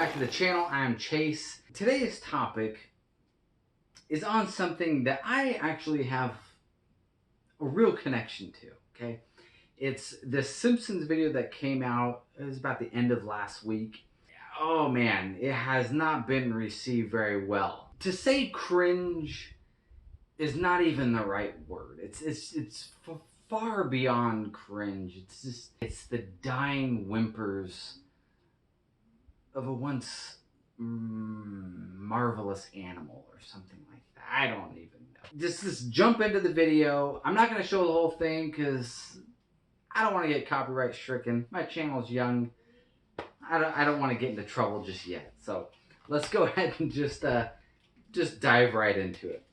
back to the channel. I'm Chase. Today's topic is on something that I actually have a real connection to, okay? It's the Simpsons video that came out. It was about the end of last week. Oh man, it has not been received very well. To say cringe is not even the right word. It's far beyond cringe. It's the dying whimpers of a once marvelous animal or something like that. I don't even know. Just jump into the video. I'm not going to show the whole thing because I don't want to get copyright stricken. My channel's young. I don't want to get into trouble just yet. So let's go ahead and just dive right into it.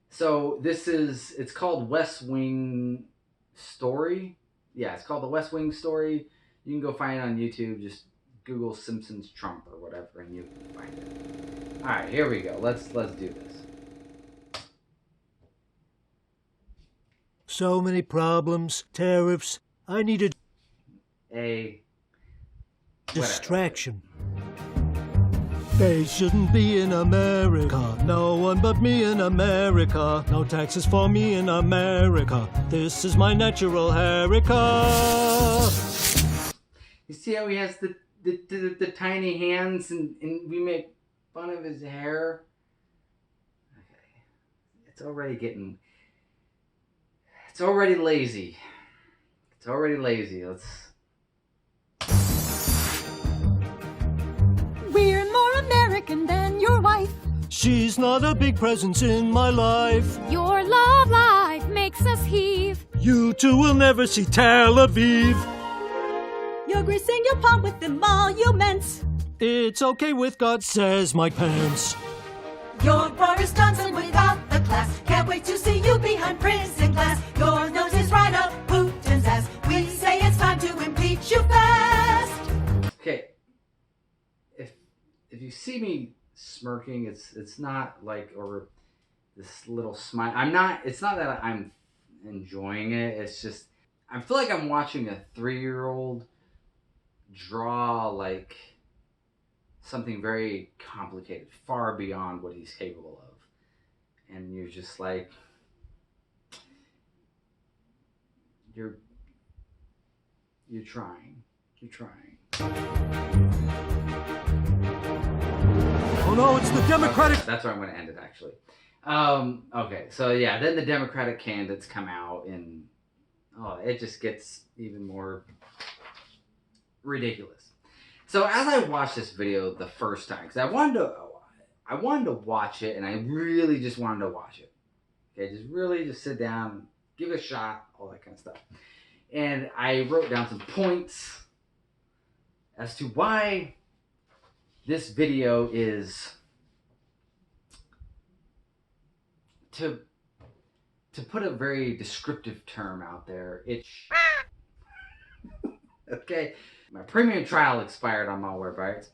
So it's called West Wing Story. Yeah, it's called the West Wing Story. You can go find it on YouTube. Just Google Simpsons Trump or whatever and you can find it. All right, here we go. Let's do this. So many problems, tariffs. I needed a distraction. They shouldn't be in America. No one but me in America. No taxes for me in America. This is my natural haircut. You see how he has the tiny hands and we make fun of his hair? Okay. It's already lazy. It's already lazy. We're more American than your wife. She's not a big presence in my life. Your love life makes us heave. You two will never see Tel Aviv. You're greasing your palm with emoluments. It's okay with God, says Mike Pence. Your bar is Johnson without the class. Can't wait to see you behind prison glass. Your nose is right up Putin's ass. We say it's time to impeach you fast. Okay. If you see me smirking, it's not like, or this little smile. It's not that I'm enjoying it. It's just, I feel like I'm watching a 3-year-old draw like something very complicated, far beyond what he's capable of. And you're just like, you're trying. Oh no, it's the Democratic... Okay, that's where I'm going to end it, actually. Okay, so yeah, then the Democratic candidates come out, and it just gets even more ridiculous. So as I watched this video the first time, because I wanted to watch it, and I really just wanted to watch it. Okay, just sit down, give it a shot, all that kind of stuff. And I wrote down some points as to why this video is, to put a very descriptive term out there, it's okay. My premium trial expired on Malwarebytes.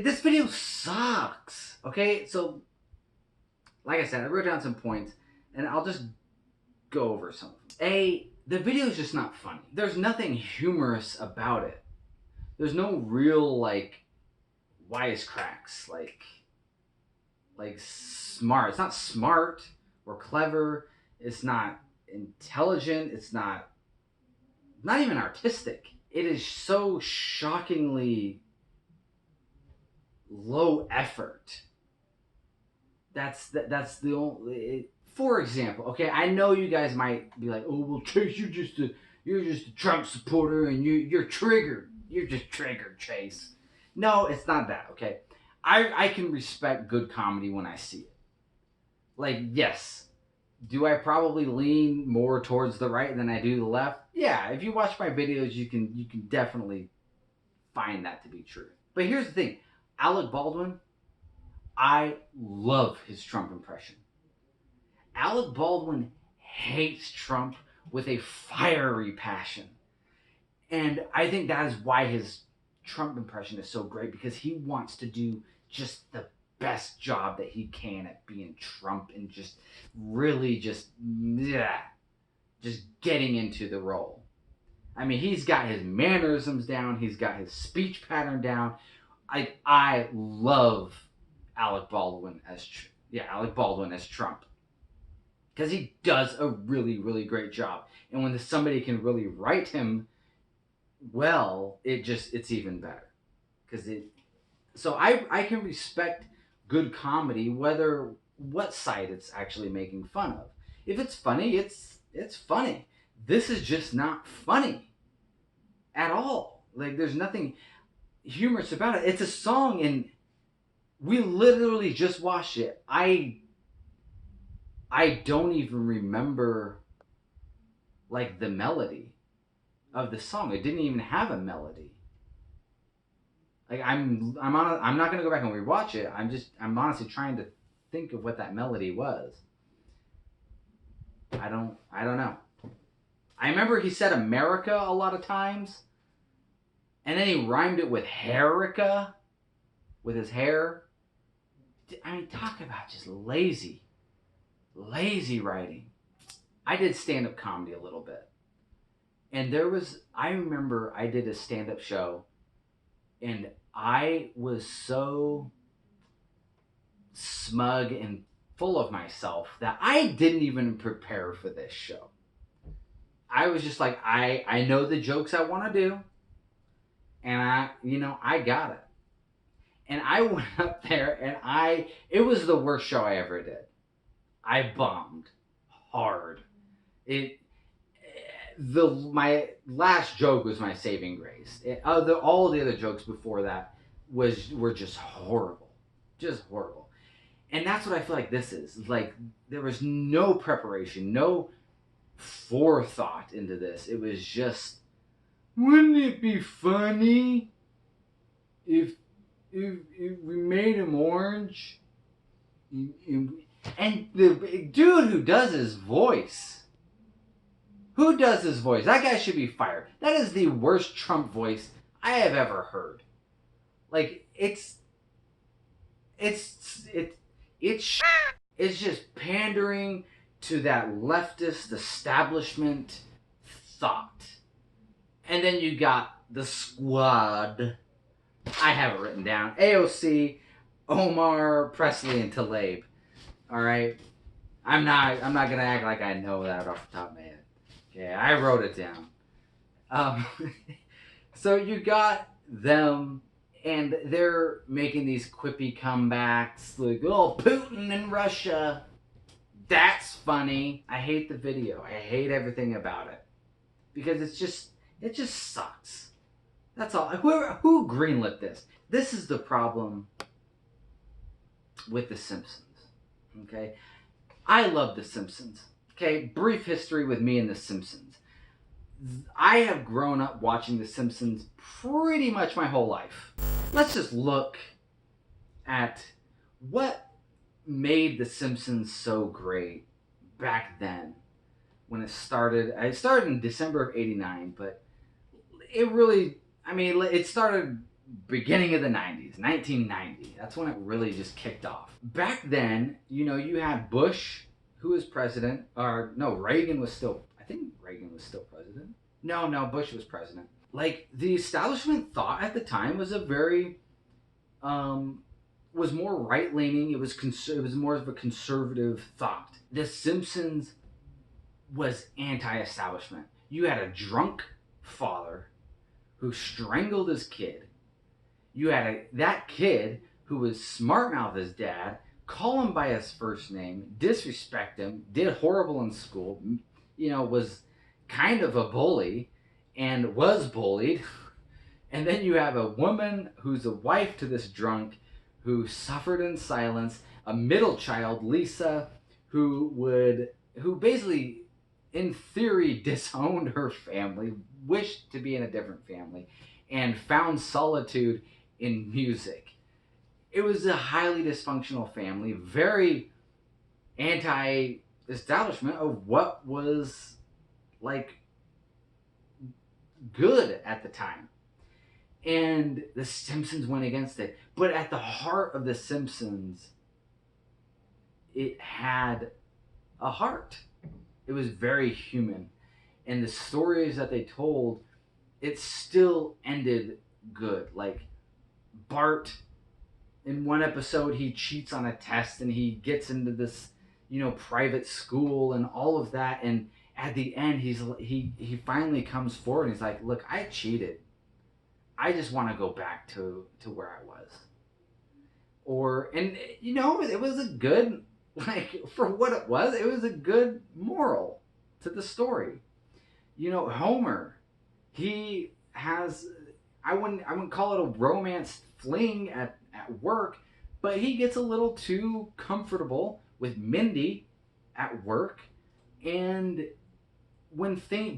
This video sucks. Okay, so like I said, I wrote down some points, and I'll just go over some. The video is just not funny. There's nothing humorous about it. There's no real like wisecracks, like smart. It's not smart or clever. It's not intelligent. It's not even artistic. It is so shockingly low effort. That's the only. For example, okay, I know you guys might be like, "Oh, well, Chase, you're just a Trump supporter, and you're triggered. You're just triggered, Chase." No, it's not that. Okay, I can respect good comedy when I see it. Like, yes. Do I probably lean more towards the right than I do the left? Yeah, if you watch my videos, you can definitely find that to be true. But here's the thing. Alec Baldwin, I love his Trump impression. Alec Baldwin hates Trump with a fiery passion. And I think that is why his Trump impression is so great, because he wants to do just the best job that he can at being Trump and just really just getting into the role. I mean, he's got his mannerisms down. He's got his speech pattern down. I love Alec Baldwin as Trump, because he does a really, really great job. And when somebody can really write him well, it's even better. So I can respect good comedy, whether what side it's actually making fun of. If it's funny, it's funny. This is just not funny at all. Like, there's nothing humorous about it. It's a song, and we literally just watched it. I don't even remember like the melody of the song. It didn't even have a melody. Like, I'm not gonna go back and rewatch it. I'm honestly trying to think of what that melody was. I don't know. I remember he said America a lot of times, and then he rhymed it with Hairica, with his hair. I mean, talk about just lazy writing. I did stand-up comedy a little bit, and I remember I did a stand-up show, and I was so smug and full of myself that I didn't even prepare for this show. I was just like, I know the jokes I want to do, and I got it. And I went up there, and it was the worst show I ever did. I bombed hard. My last joke was my saving grace. All the other jokes before that were just horrible. Just horrible. And that's what I feel like this is. Like, there was no preparation, no forethought into this. It was just, wouldn't it be funny if we made him orange? And the dude who does his voice, that guy should be fired. That is the worst Trump voice I have ever heard. Like, it's just pandering to that leftist establishment thought. And then you got the squad. I have it written down. AOC, Omar, Presley, and Tlaib. All right? I'm not going to act like I know that off the top of my head. Okay, I wrote it down. So you got them, and they're making these quippy comebacks, like, oh, Putin in Russia. That's funny. I hate the video. I hate everything about it. Because it just sucks. That's all. Who greenlit this? This is the problem with The Simpsons. Okay? I love The Simpsons. Okay? Brief history with me and The Simpsons. I have grown up watching The Simpsons pretty much my whole life. Let's just look at what made The Simpsons so great back then when it started. It started in December of '89, but it started beginning of the 90s, 1990. That's when it really just kicked off. Back then, you had Bush, who was president, Reagan was still president. No, Bush was president. Like, the establishment thought at the time was was more right-leaning. It was more of a conservative thought. The Simpsons was anti-establishment. You had a drunk father who strangled his kid. You had that kid who was smart-mouth his dad, call him by his first name, disrespect him, did horrible in school, was kind of a bully, and was bullied. And then you have a woman who's a wife to this drunk who suffered in silence, a middle child, Lisa, who basically, in theory, disowned her family, wished to be in a different family, and found solitude in music. It was a highly dysfunctional family, very anti-establishment of what was, like, good at the time. And The Simpsons went against it. But at the heart of The Simpsons, it had a heart. It was very human. And the stories that they told it still ended good. Like Bart, in one episode, he cheats on a test and he gets into this, private school and all of that. And at the end, he finally comes forward and he's like, "Look, I cheated. I just want to go back to where I was." It was a good, like, for what it was a good moral to the story. Homer, he has, I wouldn't call it a romance fling at work, but he gets a little too comfortable with Mindy at work, and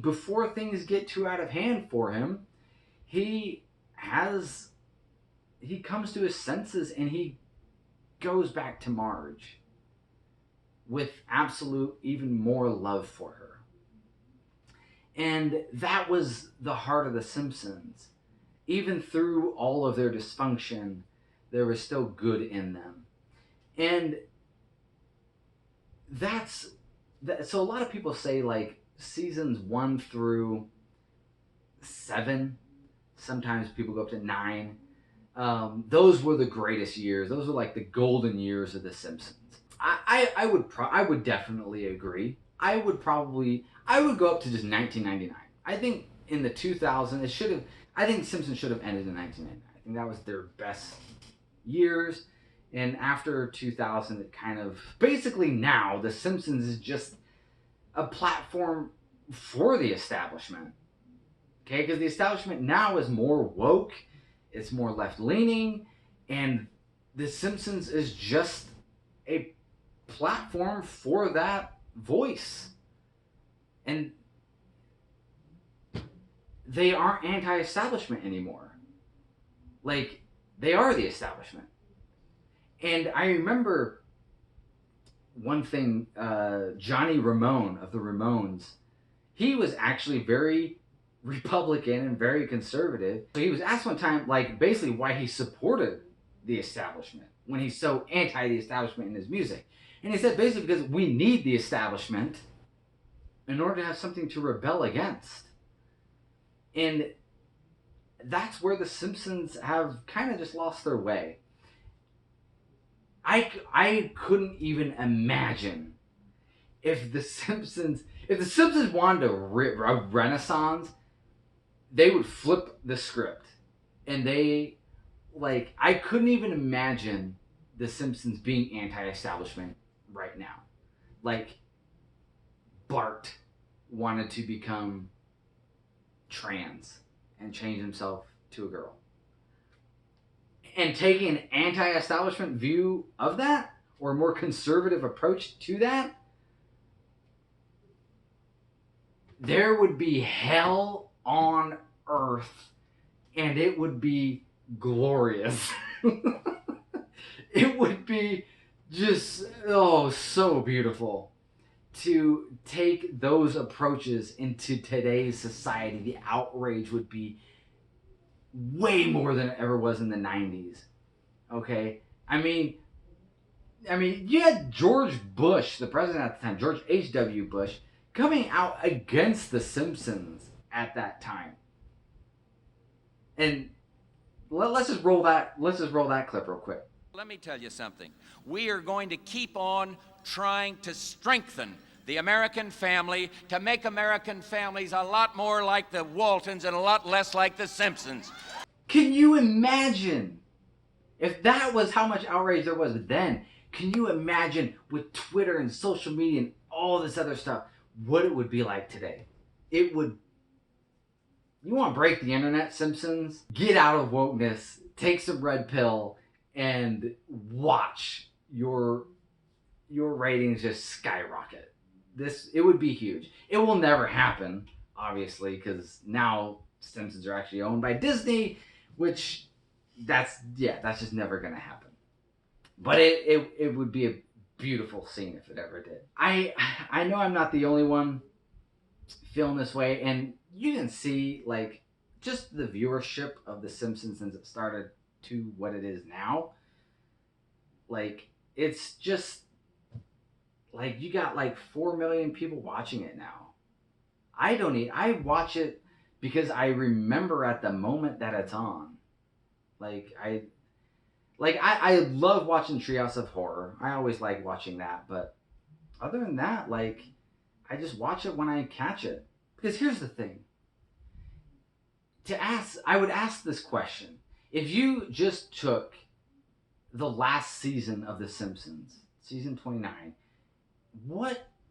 before things get too out of hand for him, he comes to his senses and he goes back to Marge with absolute even more love for her. And that was the heart of the Simpsons. Even through all of their dysfunction, there was still good in them. And so a lot of people say, like, seasons 1 through 7, sometimes people go up to 9, those were the greatest years. Those were like the golden years of the Simpsons. I would definitely agree. I would go up to just 1999. I think in the 2000s I think Simpsons should have ended in 1999. I think that was their best years. And after 2000, it kind of, basically now, The Simpsons is just a platform for the establishment. Okay, because the establishment now is more woke, it's more left-leaning, and The Simpsons is just a platform for that voice. And they aren't anti-establishment anymore. Like, they are the establishment. And I remember one thing, Johnny Ramone of the Ramones, he was actually very Republican and very conservative. So he was asked one time, like, basically why he supported the establishment when he's so anti the establishment in his music. And he said basically because we need the establishment in order to have something to rebel against. And that's where the Simpsons have kind of just lost their way. I couldn't even imagine if the Simpsons wanted a renaissance, they would flip the script. And I couldn't even imagine the Simpsons being anti-establishment right now. Like, Bart wanted to become trans and change himself to a girl. And taking an anti-establishment view of that, or a more conservative approach to that, there would be hell on earth, and it would be glorious. It would be just, so beautiful to take those approaches into today's society. The outrage would be way more than it ever was in the 90s. Okay? I mean, you had George Bush, the president at the time, George H.W. Bush, coming out against The Simpsons at that time. And let's just roll that clip real quick. Let me tell you something. We are going to keep on trying to strengthen the American family, to make American families a lot more like the Waltons and a lot less like the Simpsons. Can you imagine if that was how much outrage there was then? Can you imagine with Twitter and social media and all this other stuff, what it would be like today? It would... You want to break the internet, Simpsons? Get out of wokeness, take some red pill, and watch your ratings just skyrocket. It would be huge. It will never happen, obviously, because now Simpsons are actually owned by Disney, which that's just never gonna happen. But it would be a beautiful scene if it ever did. I know I'm not the only one feeling this way, and you can see, like, just the viewership of The Simpsons since it started to what it is now. Like, it's just, like, you got like 4 million people watching it now. I watch it because I remember at the moment that it's on. I love watching Treehouse of Horror. I always like watching that, but other than that, I just watch it when I catch it. Because here's the thing. I would ask this question. If you just took the last season of The Simpsons, season 29,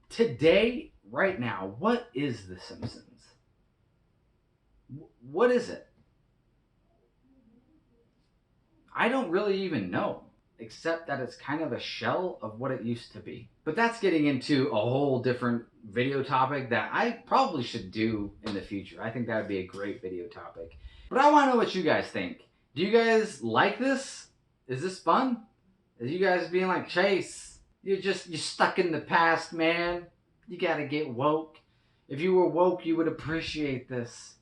today, right now, what is The Simpsons? What is it? I don't really even know, except that it's kind of a shell of what it used to be. But that's getting into a whole different video topic that I probably should do in the future. I think that would be a great video topic. But I want to know what you guys think. Do you guys like this? Is this fun? Is you guys being like, Chase, you're stuck in the past, man. You gotta get woke. If you were woke, you would appreciate this.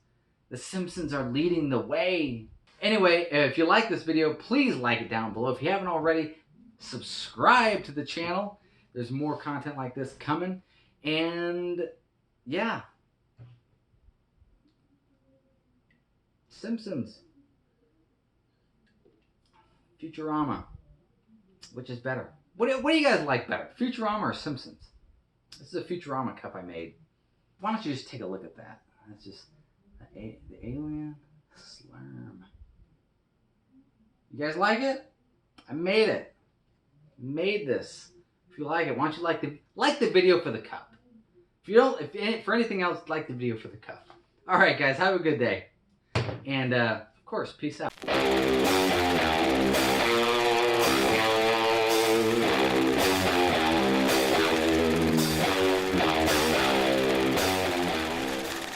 The Simpsons are leading the way. Anyway, if you like this video, please like it down below. If you haven't already, subscribe to the channel. There's more content like this coming. And yeah. Simpsons. Futurama. Which is better? What do you guys like better? Futurama or Simpsons? This is a Futurama cup I made. Why don't you just take a look at that? That's just the alien slurm. You guys like it? I made it. Made this. If you like it, why don't you like the video for the cup? If you don't, if for anything else, like the video for the cup. All right, guys, have a good day, and of course, peace out.